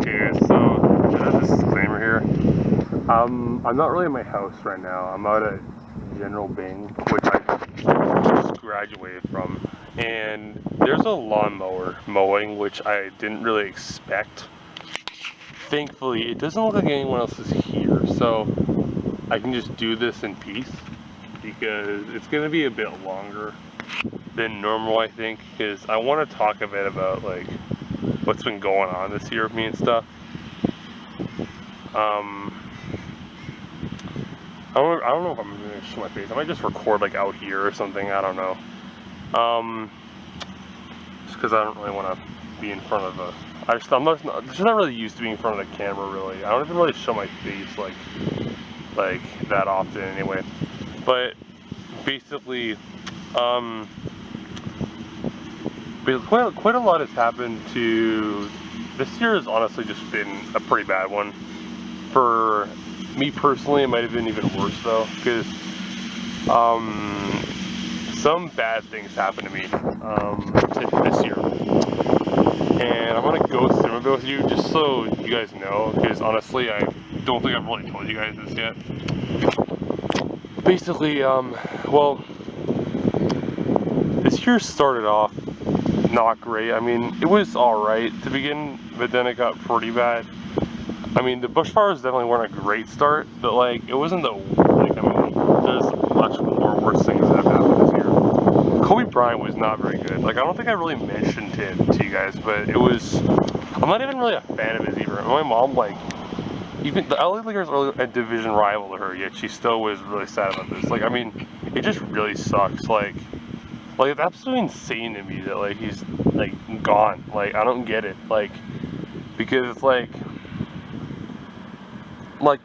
Okay, so there's a disclaimer here. I'm not really in my house right now. I'm out at General Bing, which I just graduated from, and there's a lawnmower mowing, which I didn't really expect. Thankfully, it doesn't look like anyone else is here, so I can just do this in peace because it's gonna be a bit longer than normal, I think, because I want to talk a bit about like what's been going on this year with me and stuff. I don't know if I'm gonna show my face. I might just record like out here or something. I don't know. Just because I don't really want to be in front of a. I'm just not really used to being in front of the camera. Really, I don't even really show my face like that often anyway. But basically, quite a lot has happened to. This year has honestly just been a pretty bad one. For me personally, it might have been even worse though, because some bad things happened to me this year, and I'm gonna go through it with you just so you guys know, because honestly, I don't think I've really told you guys this yet. Basically, well, this year started off not great. I mean, it was alright to begin, but then it got pretty bad. I mean, the bushfires definitely weren't a great start, but like, it wasn't the, like, I mean, there's much more worse things that have happened this year. Kobe Bryant was not very good. Like, I don't think I really mentioned it to you guys, but it was, I'm not even really a fan of his either. My mom, like, even the LA Lakers are a division rival to her, yet she still was really sad about this. Like, I mean, it just really sucks. Like, it's absolutely insane to me that, like, he's, like, gone. Like, I don't get it. Like, because it's like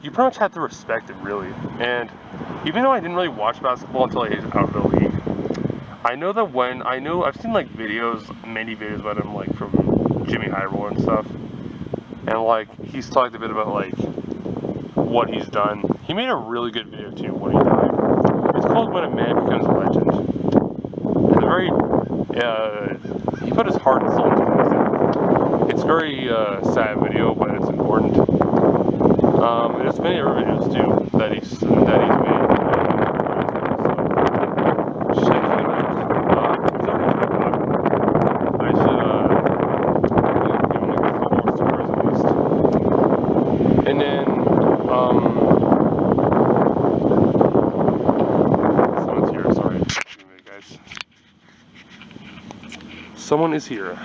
you pretty much have to respect it, really. And even though I didn't really watch basketball until I was out of the league, I know that I've seen like many videos about him, like from Jimmy Hyro and stuff, and like he's talked a bit about like what he's done. He made a really good video too when he died. It's called "When a Man Becomes a Legend." It's a very he put his heart and soul into it. It's a very sad video, but it's important. And there's many other videos too that he's made. I should give him like a couple more stars at least. And then someone's here. Sorry, guys. Someone is here.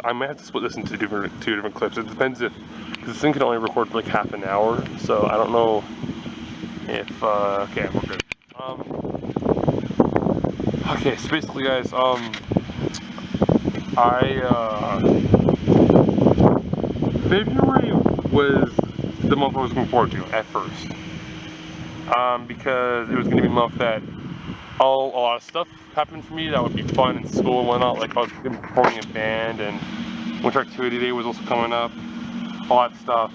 I might have to split this into two different clips. It depends because this thing can only record for like half an hour, so I don't know if okay, we're good. Okay, so basically, guys, February was the month I was looking forward to at first, because it was going to be a month that a lot of stuff happened for me that would be fun in school and whatnot. Like I was performing in band, and Winter Activity Day was also coming up. All that stuff.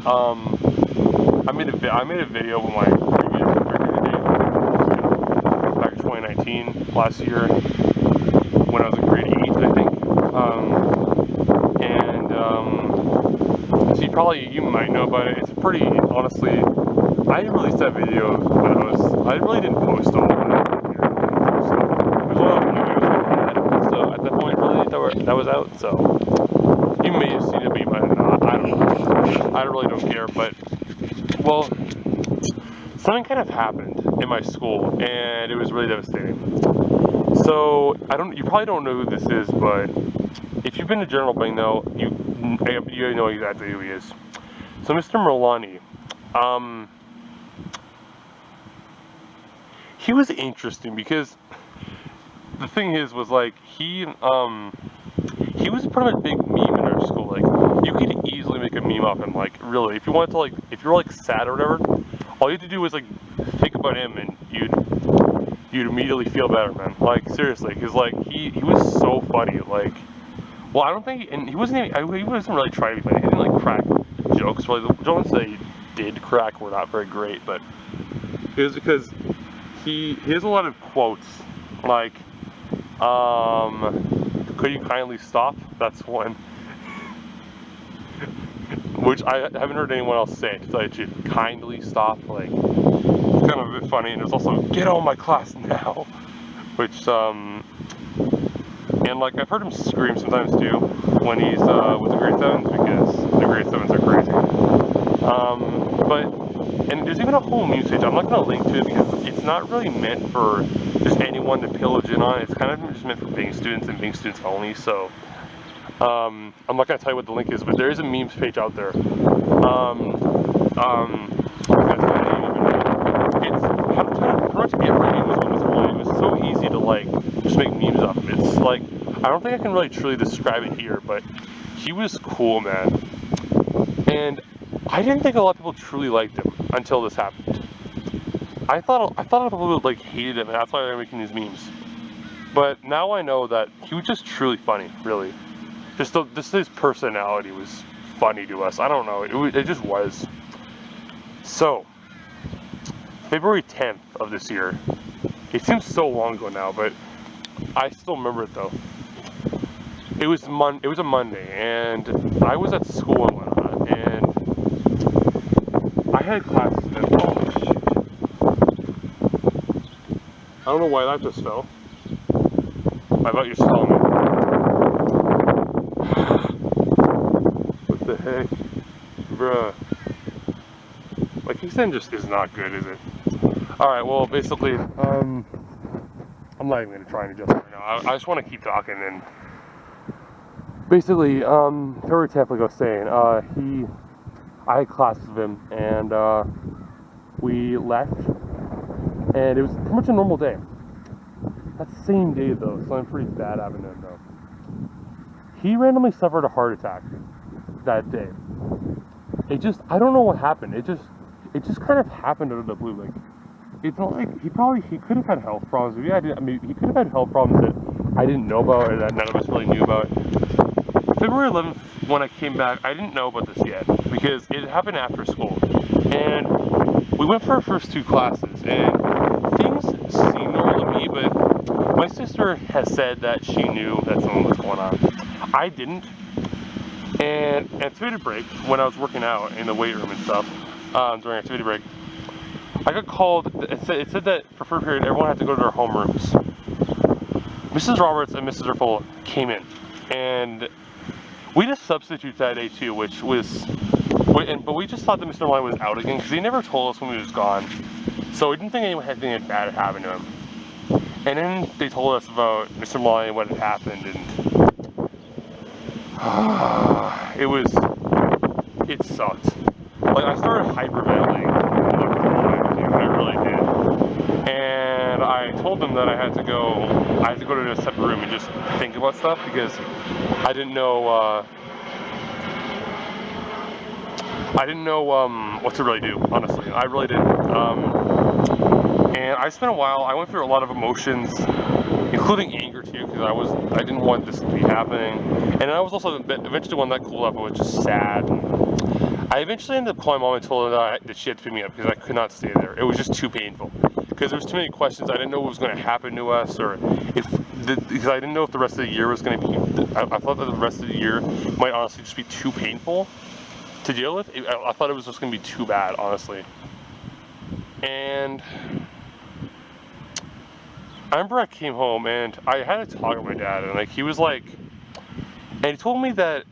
I made a video with my previous Winter Activity Day back in 2019, last year, when I was in grade 8, I think. So you might know about it. It's pretty, honestly, I released that video when I really didn't post all of it. So it was one of the only videos I had. So at that point, really, that was out. So you may have seen it, but you might not. I don't know. I really don't care. But, well, something kind of happened in my school, and it was really devastating. So you probably don't know who this is, but if you've been to General Bing, though, you know exactly who he is. So Mr. Merlani, he was interesting because the thing was like he was pretty much a big meme in our school. Like you could easily make a meme off him. Like really, if you wanted to, like if you're like sad or whatever, all you had to do was like think about him and you'd immediately feel better, man. Like seriously, because like he was so funny. Like, well, I don't think, and he wasn't really trying to be funny. He didn't like crack jokes. Really, the jokes that he did crack were not very great, but it was because he has a lot of quotes like, could you kindly stop? That's one. which I haven't heard anyone else say. So I should kindly stop. Like, it's kind of a bit funny, and there's also get out of my class now, which and like I've heard him scream sometimes too when he's with the grade 7s, because the grade 7s are crazy. But and there's even a whole meme page. I'm not gonna link to it because it's not really meant for just anyone to pillage in on. It's kind of just meant for Bing students and Bing students only. So I'm not gonna tell you what the link is, but there is a memes page out there. It's how to pretty much every meme was on Mr. Maloney. It was so easy to like just make memes up. It's like I don't think I can really truly describe it here, but he was cool, man. And I didn't think a lot of people truly liked him until this happened. I thought a lot of people like hated him, and that's why they're making these memes. But now I know that he was just truly funny, really. Just his personality was funny to us. I don't know, it just was. So, February 10th of this year. It seems so long ago now, but I still remember it though. It was a Monday, and I was at school and whatnot, and I had classes then. Oh shit! I don't know why that just fell. I thought you saw me. What the heck, bruh? Like, Kickstand just is not good, is it? All right. Well, basically, I'm not even gonna try and adjust right now. I just want to keep talking and. Basically, February 10th, like I was saying, I had classes with him, and we left, and it was pretty much a normal day. That same day, though, something pretty bad happened to him, though. He randomly suffered a heart attack that day. I don't know what happened. It just kind of happened out of the blue. Like, it's not like he could have had health problems. He could have had health problems that I didn't know about, or that none of us really knew about. February 11th, when I came back, I didn't know about this yet, because it happened after school, and we went for our first 2 classes, and things seemed normal to me, but my sister has said that she knew that something was going on. I didn't, and at activity break, when I was working out in the weight room and stuff, during activity break, I got called. It said that for first period, everyone had to go to their homerooms. Mrs. Roberts and Mrs. Erfol came in, and we just substituted that day too, but we just thought that Mr. Maloney was out again, because he never told us when he was gone, so we didn't think anything bad had happened to him. And then they told us about Mr. Maloney, what had happened, and it sucked. Like, I started hyperventilating, I really did. And I told them that I had to go to a separate room and just think about stuff, because I didn't know what to really do, honestly. I really didn't. And I spent a while, I went through a lot of emotions, including anger too, because I didn't want this to be happening. And I was also, eventually when that cooled up, I was just sad. I eventually ended up calling Mom and told her that she had to pick me up, because I could not stay there. It was just too painful, because there was too many questions. I didn't know what was going to happen to us, or because I didn't know if the rest of the year was going to be, I thought that the rest of the year might honestly just be too painful to deal with. I thought it was just going to be too bad, honestly. And I remember I came home and I had a talk with my dad, and like he was like, and he told me that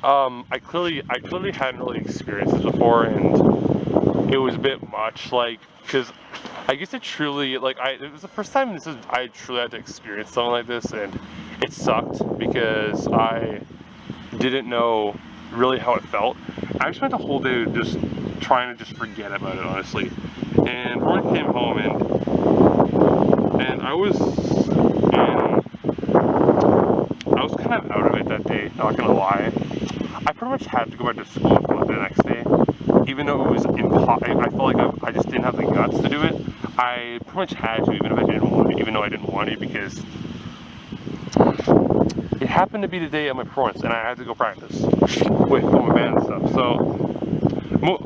I clearly hadn't really experienced this before, and it was a bit much, like, because I guess it truly, like, it was the first time I truly had to experience something like this, and it sucked because I didn't know really how it felt. I spent the whole day just trying to just forget about it, honestly. And when I came home, and I was kind of out of it that day, not gonna lie. I pretty much had to go back to school the next day, even though it was impossible. I felt like I just didn't have the guts to do it. I pretty much had to, even though I didn't want to, because it happened to be the day of my performance, and I had to go practice with my band and stuff. So,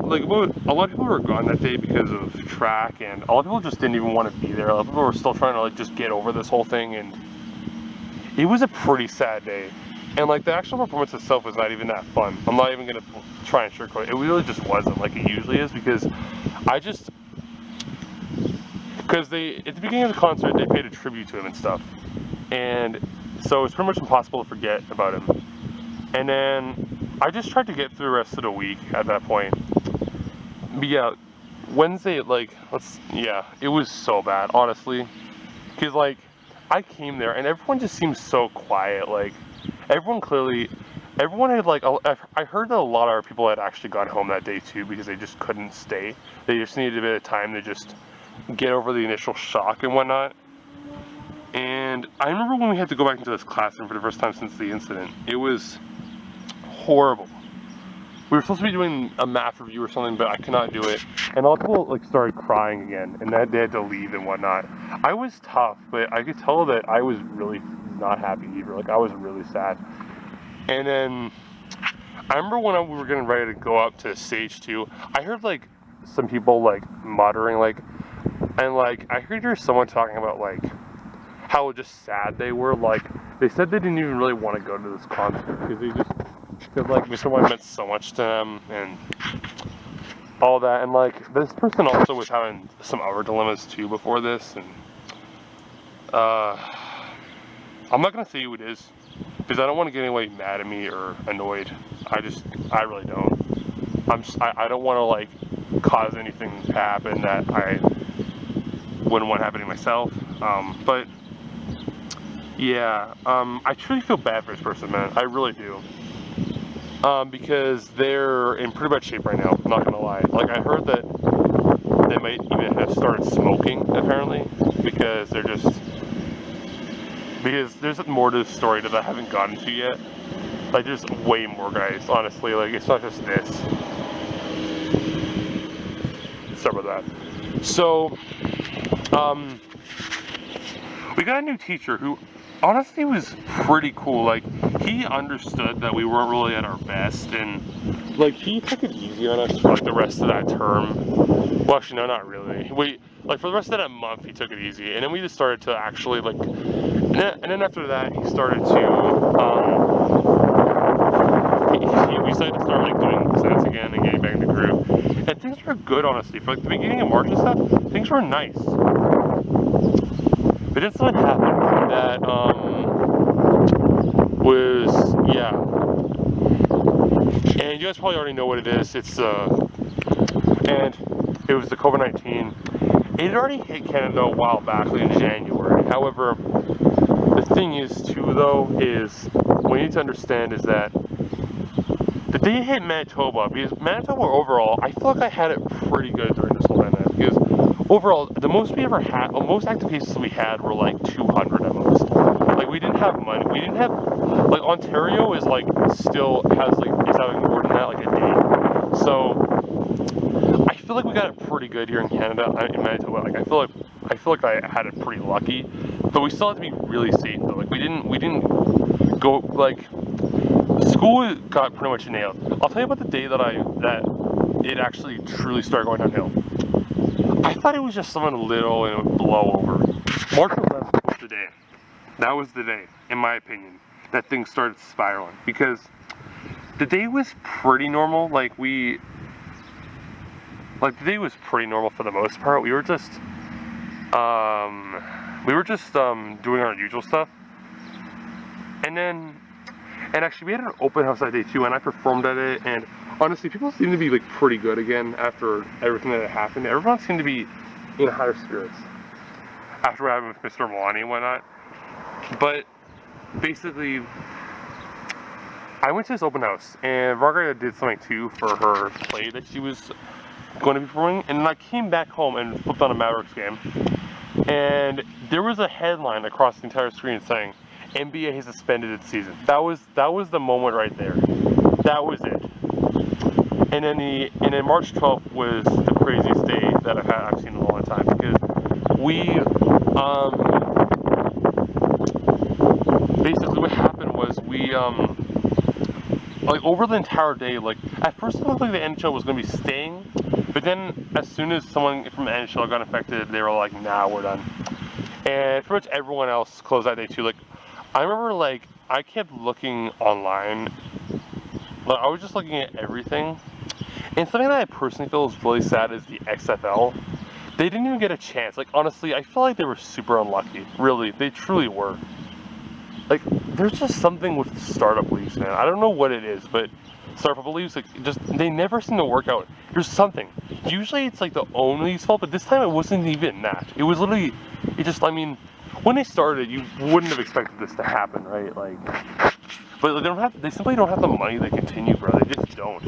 like, a lot of people were gone that day because of track, and a lot of people just didn't even want to be there. A lot of people were still trying to like just get over this whole thing, and it was a pretty sad day. And like the actual performance itself was not even that fun. I'm not even gonna try and sugarcoat it. It really just wasn't like it usually is, because they, at the beginning of the concert, they paid a tribute to him and stuff. And so it's pretty much impossible to forget about him. And then I just tried to get through the rest of the week at that point. But yeah, Wednesday, like, it was so bad, honestly. Because, like, I came there and everyone just seemed so quiet. Like, everyone had, like, I heard that a lot of our people had actually gone home that day too, because they just couldn't stay. They just needed a bit of time to just get over the initial shock and whatnot. And I remember when we had to go back into this classroom for the first time since the incident, it was horrible. We were supposed to be doing a math review or something, but I could not do it. And all the people like started crying again, and that they had to leave and whatnot. I was tough, but I could tell that I was really not happy either. Like, I was really sad. And then I remember when we were getting ready to go up to stage 2, I heard like some people like muttering, like, and like I heard someone talking about like how just sad they were. Like, they said they didn't even really want to go to this concert because like Mr. White meant so much to them and all that. And like this person also was having some other dilemmas too before this, and I'm not gonna say who it is because I don't want to get anybody mad at me or annoyed. I really don't. I don't want to like cause anything to happen that I wouldn't want happening myself. But yeah, I truly feel bad for this person, man. I really do. Because they're in pretty bad shape right now, I'm not gonna lie. Like, I heard that they might even have started smoking, apparently, because there's more to the story that I haven't gotten to yet. Like, there's way more, guys, honestly. Like, it's not just this. Sorry about that. So, we got a new teacher who honestly was pretty cool. Like, he understood that we weren't really at our best, and like he took it easy on us for like the rest of that term. Well, actually, no, not really. For the rest of that month, he took it easy, and then we just started to actually like, and then after that, he started to we decided to start like doing sets again and getting back in the groove, and things were good, honestly. For like the beginning of March and stuff, things were nice. But then something happened that and you guys probably already know what it is. It's and it was the COVID-19. It had already hit Canada a while back, like in January. However, the thing is too, though, is what you need to understand is that the day it hit Manitoba, because Manitoba overall, I feel like I had it pretty good during this whole pandemic, because overall, the most we ever had, most active cases we had were like 200 at most. Like, we didn't have money, we didn't have, like, Ontario is like, still has like, is having more than that, like a day. So, I feel like we got it pretty good here in Canada, in Manitoba. Like, I feel like I had it pretty lucky, but we still had to be really safe though. Like, we didn't go, like, school got pretty much nailed. I'll tell you about the day that it actually truly started going downhill. I thought it was just something little and it would blow over. March 11th was the day. That was the day, in my opinion, that things started spiraling. Because the day was pretty normal. The day was pretty normal for the most part. We were just doing our usual stuff. And actually we had an open house that day too, and I performed at it, and honestly, people seemed to be like pretty good again after everything that had happened. Everyone seemed to be in higher spirits after what happened with Mr. Milani and whatnot. But basically, I went to this open house, and Margarita did something too for her play that she was going to be performing, and then I came back home and flipped on a Mavericks game, and there was a headline across the entire screen saying, NBA has suspended its season. That was the moment right there. That was it. And then March 12th was the craziest day that I've seen in a long time, because we basically what happened was we like over the entire day, like at first it looked like the NHL was going to be staying, but then as soon as someone from the NHL got infected, they were like, nah, we're done. And pretty much everyone else closed that day too. Like, I remember, like, I kept looking online. Like, I was just looking at everything. And something that I personally feel is really sad is the XFL. They didn't even get a chance. Like, honestly, I feel like they were super unlucky. Really, they truly were. Like, there's just something with startup leagues, man. I don't know what it is, but startup leagues, like, just, they never seem to work out. There's something. Usually it's like the owner's fault, but this time it wasn't even that. It was literally, it just, I mean, when they started, you wouldn't have expected this to happen, right? Like, but they don't have, they simply don't have the money to continue, bro. They just don't.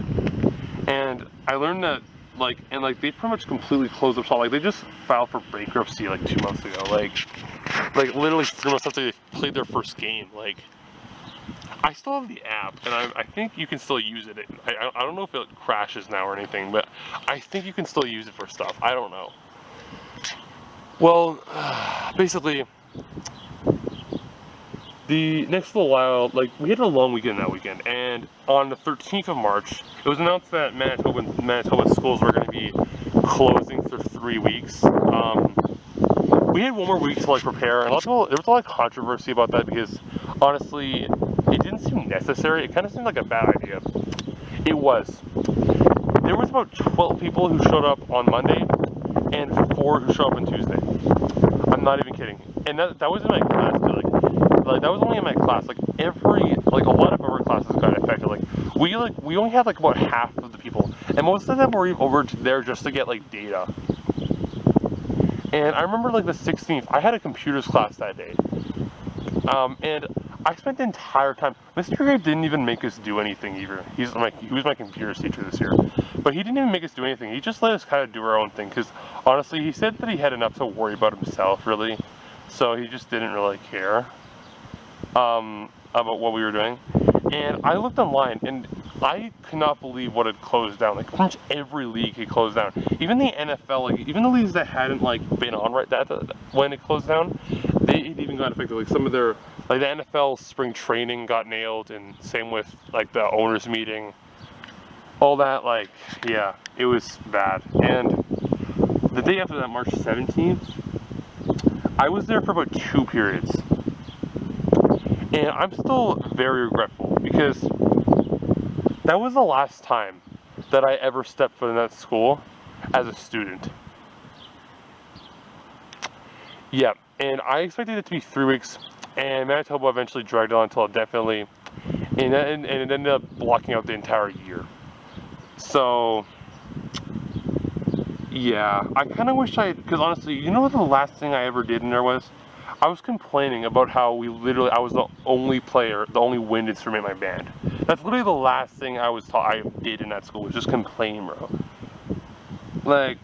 And I learned that, like, and like, they pretty much completely closed up shop. Like, they just filed for bankruptcy like 2 months ago. Like literally 3 months after they played their first game. Like, I still have the app, and I think you can still use it. I don't know if it crashes now or anything, but I think you can still use it for stuff. I don't know. Well, basically, the next little while, like, we had a long weekend that weekend, and on the 13th of March, it was announced that Manitoba schools were going to be closing for 3 weeks. We had one more week to, like, prepare, and a lot of people, there was a lot of controversy about that because, honestly, it didn't seem necessary. It kind of seemed like a bad idea. It was. There was about 12 people who showed up on Monday, and 4 who showed up on Tuesday. I'm not even kidding. And that was in my class too. Like that was only in my class. Like a lot of our classes got affected. We only had like about half of the people, and most of them were over there just to get like data. And I remember like the 16th, I had a computers class that day, and I spent the entire time. Mr. Gray didn't even make us do anything either. He was my computers teacher this year, but he didn't even make us do anything. He just let us kind of do our own thing. Because honestly, he said that he had enough to worry about himself, really. So he just didn't really care about what we were doing. And I looked online, and I could not believe what had closed down. Like, pretty much every league had closed down. Even the NFL, like, even the leagues that hadn't, like, been on right that when it closed down, they had even got affected. Like, some of their, like, the NFL spring training got nailed, and same with, like, the owners meeting. All that, like, yeah, it was bad. And the day after that, March 17th, I was there for about 2 periods. And I'm still very regretful because that was the last time that I ever stepped foot in that school as a student. Yeah, and I expected it to be 3 weeks, and Manitoba eventually dragged it on until definitely, and it ended up blocking out the entire year. So, yeah, I kind of wish because honestly, you know what the last thing I ever did in there was? I was complaining about how I was the only player, the only wind instrument in my band. That's literally the last thing I did in that school, was just complain, bro. Like,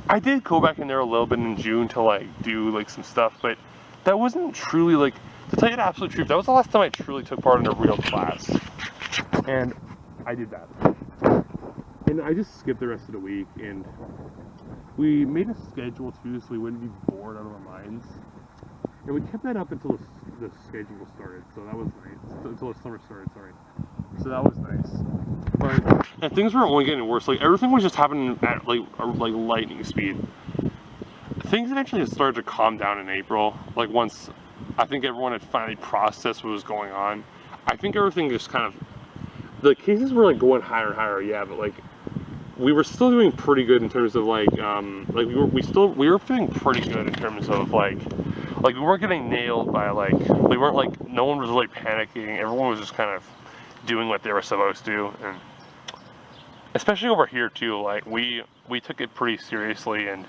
I did go back in there a little bit in June to, like, do, like, some stuff, but that wasn't truly, like, to tell you the absolute truth, that was the last time I truly took part in a real class. And I did that. And I just skipped the rest of the week, and we made a schedule, too, so we wouldn't be bored out of our minds. And we kept that up until the schedule started, so that was nice. Until the summer started, sorry. So that was nice. But and things were only getting worse. Like, everything was just happening at like lightning speed. Things eventually started to calm down in April. Like, once I think everyone had finally processed what was going on, I think everything just kind of, the cases were like going higher and higher. Yeah, but like we were still doing pretty good in terms of like we were doing pretty good in terms of like we weren't getting nailed by we weren't like, no one was really panicking. Everyone was just kind of doing what they were supposed to, and especially over here too, like we took it pretty seriously. And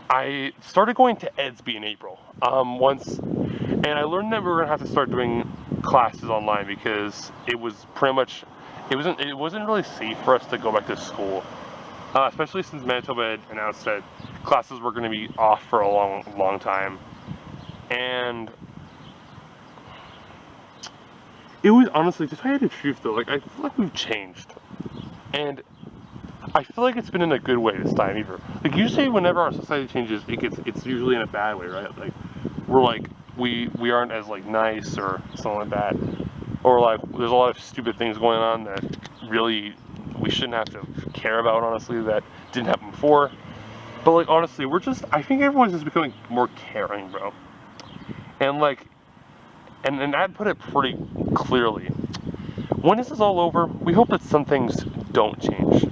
I started going to Edsby in April once, and I learned that we were gonna have to start doing classes online because it was pretty much, it wasn't really safe for us to go back to school, especially since Manitoba had announced that classes were going to be off for a long time. And it was honestly, to tell you the truth though, like, I feel like we've changed, and I feel like it's been in a good way this time either. Like, usually whenever our society changes, it's usually in a bad way, right? Like, we're like, we aren't as like nice or something like that, or like there's a lot of stupid things going on that really we shouldn't have to care about, honestly, that didn't happen before. But like, honestly, I think everyone's just becoming more caring, bro. And like, and I'd put it pretty clearly. When this is all over, we hope that some things don't change.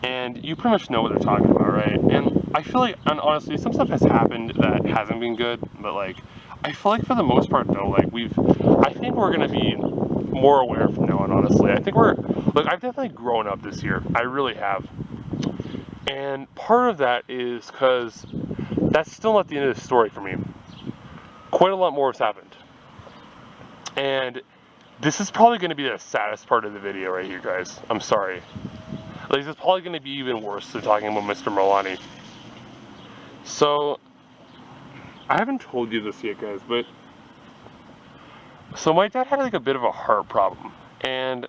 And you pretty much know what they're talking about, right? And I feel like, and honestly, some stuff has happened that hasn't been good, but like, I feel like for the most part, though, like I think we're gonna be more aware from now on, honestly. I think I've definitely grown up this year. I really have. And part of that is because that's still not the end of the story for me. Quite a lot more has happened. And this is probably going to be the saddest part of the video right here, guys. I'm sorry. Like, this is probably going to be even worse than talking about Mr. Milani. So, I haven't told you this yet, guys, but so my dad had like a bit of a heart problem, and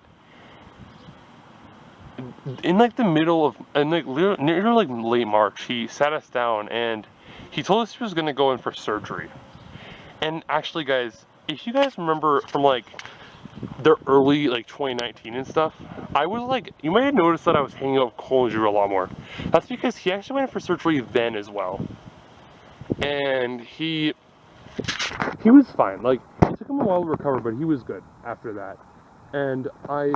in like the middle of, and like near like late March, he sat us down and he told us he was going to go in for surgery. And actually, guys, if you guys remember from like the early like 2019 and stuff, I was like, you might have noticed that I was hanging out with Cole and Drew a lot more. That's because he actually went in for surgery then as well, and he was fine. Like, it took him a while to recover, but he was good after that. And I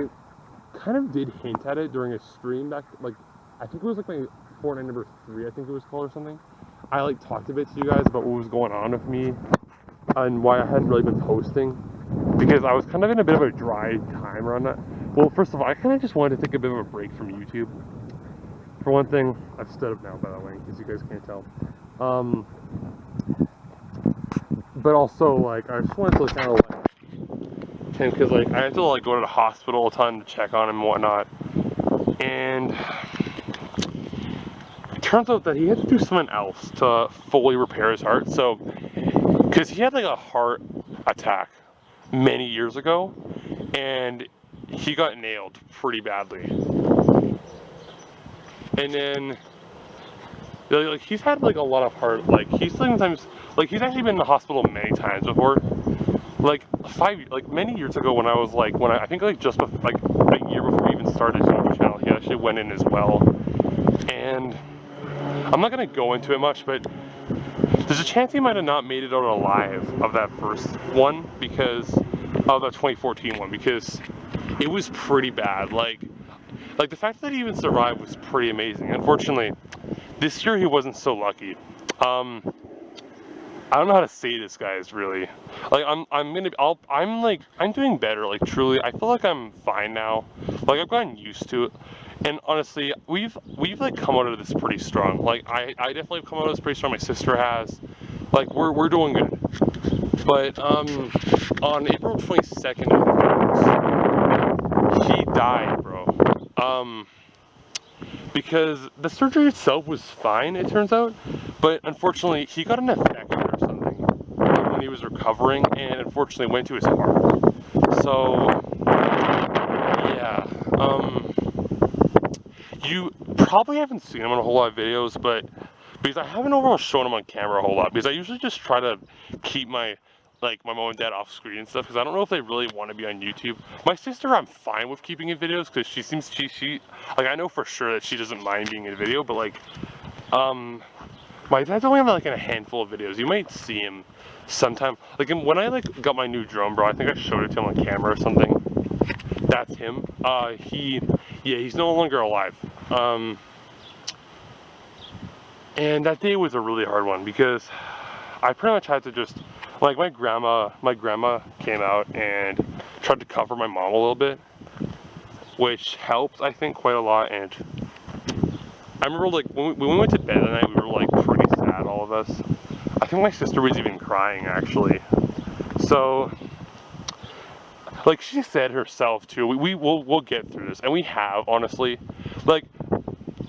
kind of did hint at it during a stream back, like, I think it was like my Fortnite number 3, I think it was called, or something. I like talked a bit to you guys about what was going on with me and why I hadn't really been posting, because I was kind of in a bit of a dry time around that. Well, first of all, I kind of just wanted to take a bit of a break from YouTube. For one thing, I've stood up now, by the way, in case you guys can't tell. But also, like, I just wanted to kind of like, because like I had to like go to the hospital a ton to check on him and whatnot, and it turns out that he had to do something else to fully repair his heart. So, because he had like a heart attack many years ago, and he got nailed pretty badly, and then like he's had like a lot of heart, like he's sometimes, like he's actually been in the hospital many times before. Like many years ago, when I was like, I think like just before, like a year before we even started his YouTube channel, he actually went in as well. And I'm not gonna go into it much, but there's a chance he might have not made it out alive of that first one, because of the 2014 one, because it was pretty bad. Like the fact that he even survived was pretty amazing. Unfortunately, this year he wasn't so lucky. I don't know how to say this, guys, really. Like, I'm doing better, like, truly. I feel like I'm fine now. Like, I've gotten used to it. And honestly, we've like come out of this pretty strong. Like, I definitely have come out of this pretty strong. My sister has. Like, we're doing good. But on April 22nd, he died, bro. Because the surgery itself was fine, it turns out, but unfortunately he got an infection or something when he was recovering, and unfortunately went to his heart. So yeah, you probably haven't seen him in a whole lot of videos, but because I haven't overall shown him on camera a whole lot, because I usually just try to keep my mom and dad off screen and stuff, because I don't know if they really want to be on YouTube. My sister, I'm fine with keeping in videos, because she like, I know for sure that she doesn't mind being in a video, but like, my dad's only on like in a handful of videos. You might see him sometime. Like, when I like got my new drone, bro, I think I showed it to him on camera or something. That's him. He's no longer alive. And that day was a really hard one, because I pretty much had to just, like, my grandma came out and tried to cover my mom a little bit, which helped, I think, quite a lot. And I remember, like, when we went to bed that night, we were like pretty sad, all of us. I think my sister was even crying, actually. So, like she said herself too, we'll get through this, and we have, honestly. Like,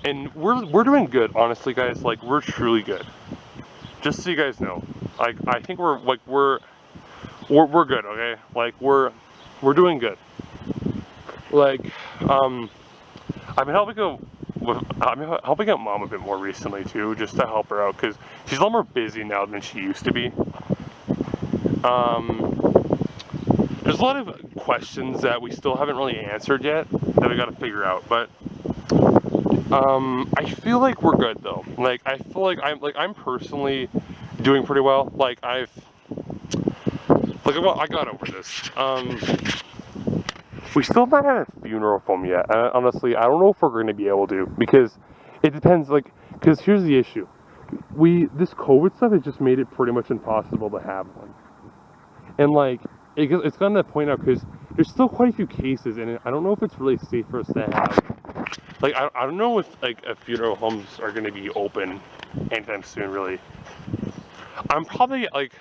and we're doing good, honestly, guys. Like, we're truly good. Just so you guys know, like, I think we're good, okay? Like, we're doing good. Like, I've been helping out mom a bit more recently too, just to help her out, because she's a lot more busy now than she used to be. There's a lot of questions that we still haven't really answered yet that we got to figure out, but I feel like we're good though. Like, I feel like I'm personally doing pretty well. Like, Like, well, I got over this. We still not had a funeral home yet. Honestly, I don't know if we're going to be able to, because it depends. Like, because here's the issue: this COVID stuff has just made it pretty much impossible to have one. And like, it's gotten to that point now because there's still quite a few cases, and I don't know if it's really safe for us to have. Like, I don't know if like funeral homes are going to be open anytime soon. Really, I'm probably like,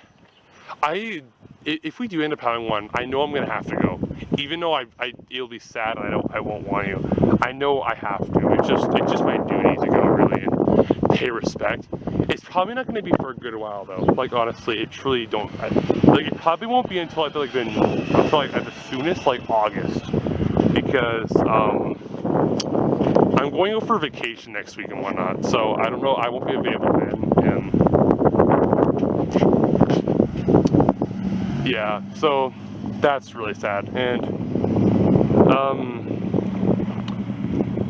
if we do end up having one, I know I'm gonna have to go. Even though it'll be sad, and I won't want to. I know I have to. It's just my duty to go, really, and pay respect. It's probably not gonna be for a good while though. Like, honestly, it truly don't. Like, it probably won't be until I feel like at the soonest, like August, because I'm going over for vacation next week and whatnot. So I don't know. I won't be available then, and. Yeah, so that's really sad, and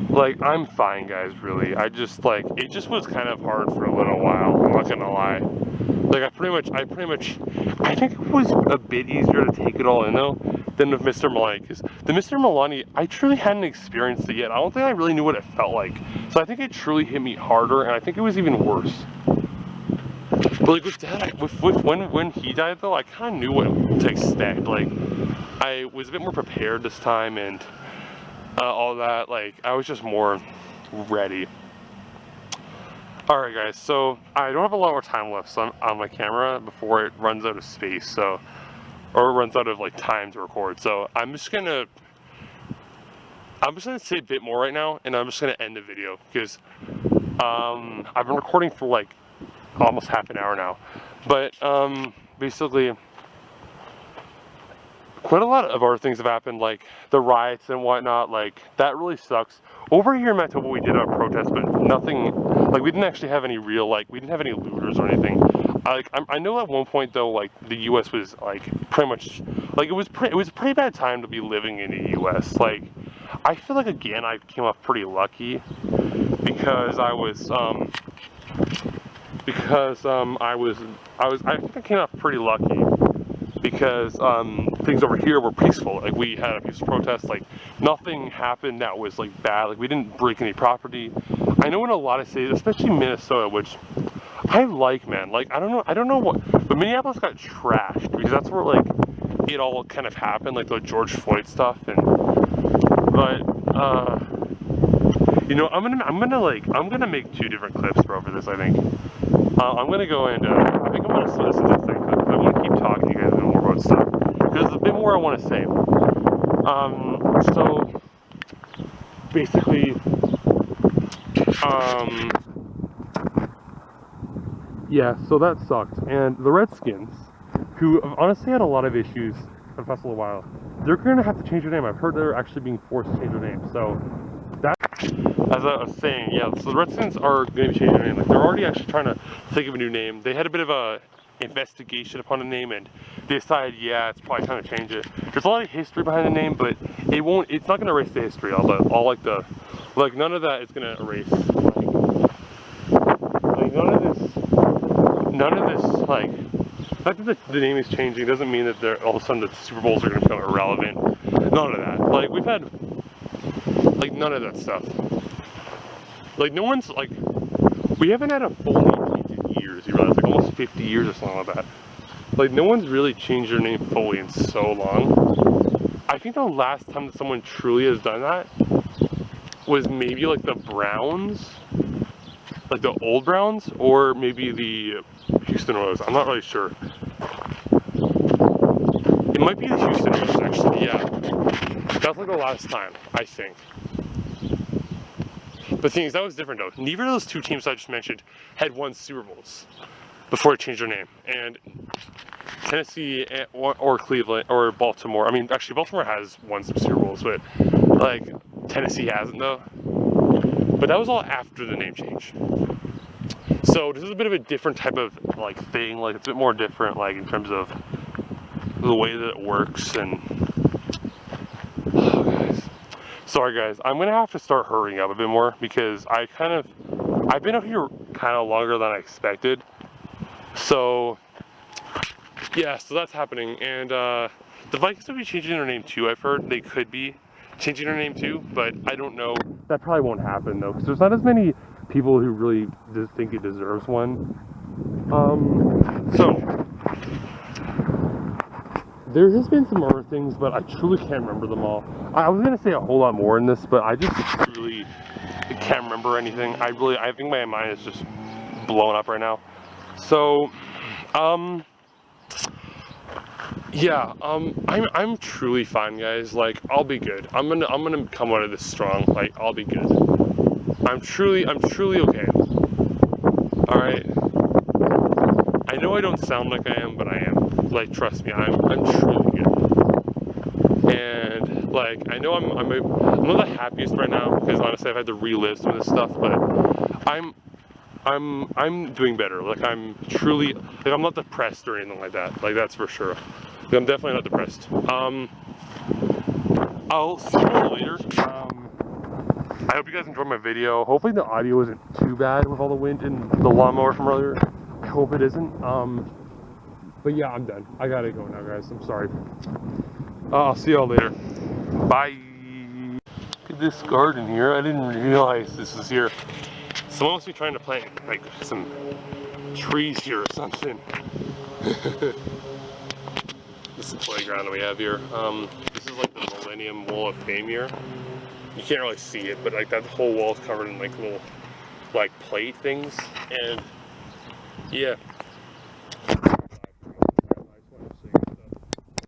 like, I'm fine, guys, really. I just, like, it just was kind of hard for a little while, I'm not gonna lie. Like, I think it was a bit easier to take it all in, though, than with Mr. Milani, because the Mr. Milani, I truly hadn't experienced it yet. I don't think I really knew what it felt like, so I think it truly hit me harder, and I think it was even worse. But like with Dad, when he died though, I kind of knew what to expect. Like, I was a bit more prepared this time, and all that. Like, I was just more ready. All right, guys. So I don't have a lot more time left on my camera before it runs out of space. Or it runs out of like time to record. So I'm just gonna say a bit more right now, and I'm just gonna end the video because I've been recording for like almost half an hour now, but basically quite a lot of other things have happened, like the riots and whatnot. Like, that really sucks. Over here in Manitoba we did our protest, but nothing, like, we didn't actually have any real, like, we didn't have any looters or anything. Like, I know at one point though, like, the US was like pretty much, like, it was a pretty bad time to be living in the US. Like, I feel like, again, I came off pretty lucky because I think I came out pretty lucky because things over here were peaceful. Like, we had a peaceful protest. Like, nothing happened that was like bad. Like, we didn't break any property. I know in a lot of cities, especially Minnesota, which I like, man. Like, I don't know what, but Minneapolis got trashed because that's where like it all kind of happened, like the George Floyd stuff. But you know, I'm gonna make 2 different clips for this, I think. I'm gonna go and I think I'm gonna split this into 3 clips. I want to keep talking to you guys a bit more about stuff because there's a bit more I want to say. So basically, yeah, so that sucked. And the Redskins, who have honestly had a lot of issues for the past little while, they're gonna have to change their name. I've heard they're actually being forced to change their name. So that, as I was saying, yeah, so the Redskins are going to be changing their name. Like, they're already actually trying to think of a new name. They had a bit of a investigation upon the name, and they decided, yeah, it's probably time to change it. There's a lot of history behind the name, but it's not going to erase the history. None of that is going to erase, like none of this, like, the fact that the name is changing doesn't mean that all of a sudden the Super Bowls are going to become irrelevant. None of that. Like, we've had, like, none of that stuff. Like, no one's, like, we haven't had a full name change in years, you realize, like, almost 50 years or something like that. Like, no one's really changed their name fully in so long. I think the last time that someone truly has done that was maybe, like, the Browns, like, the old Browns, or maybe the Houston Royals. I'm not really sure. It might be the Houston Royals, actually, yeah. That's, like, the last time, I think. The thing is, that was different though. Neither of those 2 teams I just mentioned had won Super Bowls before it changed their name. And Tennessee or Cleveland or Baltimore, I mean, actually Baltimore has won some Super Bowls, but like, Tennessee hasn't though. But that was all after the name change. So this is a bit of a different type of like thing. Like, it's a bit more different, like, in terms of the way that it works. And oh, guys. Sorry guys, I'm gonna have to start hurrying up a bit more because I've been out here kind of longer than I expected. So yeah, so that's happening, and the Vikings will be changing their name too. I've heard they could be changing their name too, but I don't know. That probably won't happen though, because there's not as many people who really think it deserves one. So there has been some other things, but I truly can't remember them all. I was gonna say a whole lot more in this, but I just truly can't remember anything. I think my mind is just blown up right now. So, yeah, I'm truly fine, guys. Like, I'll be good. I'm gonna come out of this strong. Like, I'll be good. I'm truly okay. All right. I know I don't sound like I am, but I am. Like, trust me, I'm truly good. And like, I know I'm not the happiest right now because honestly, I've had to relive some of this stuff, but I'm doing better. Like, I'm truly, like, I'm not depressed or anything like that. Like, that's for sure. Like, I'm definitely not depressed. I'll see you all later. I hope you guys enjoyed my video. Hopefully the audio isn't too bad with all the wind and the lawnmower from earlier. I hope it isn't. But yeah, I'm done. I gotta go now, guys. I'm sorry. I'll see y'all later. Bye. Look at this garden here. I didn't realize this was here. Someone must be trying to plant like some trees here or something. This is the playground that we have here. This is like the Millennium Wall of Fame here. You can't really see it, but like that whole wall is covered in like little like plate things, and yeah.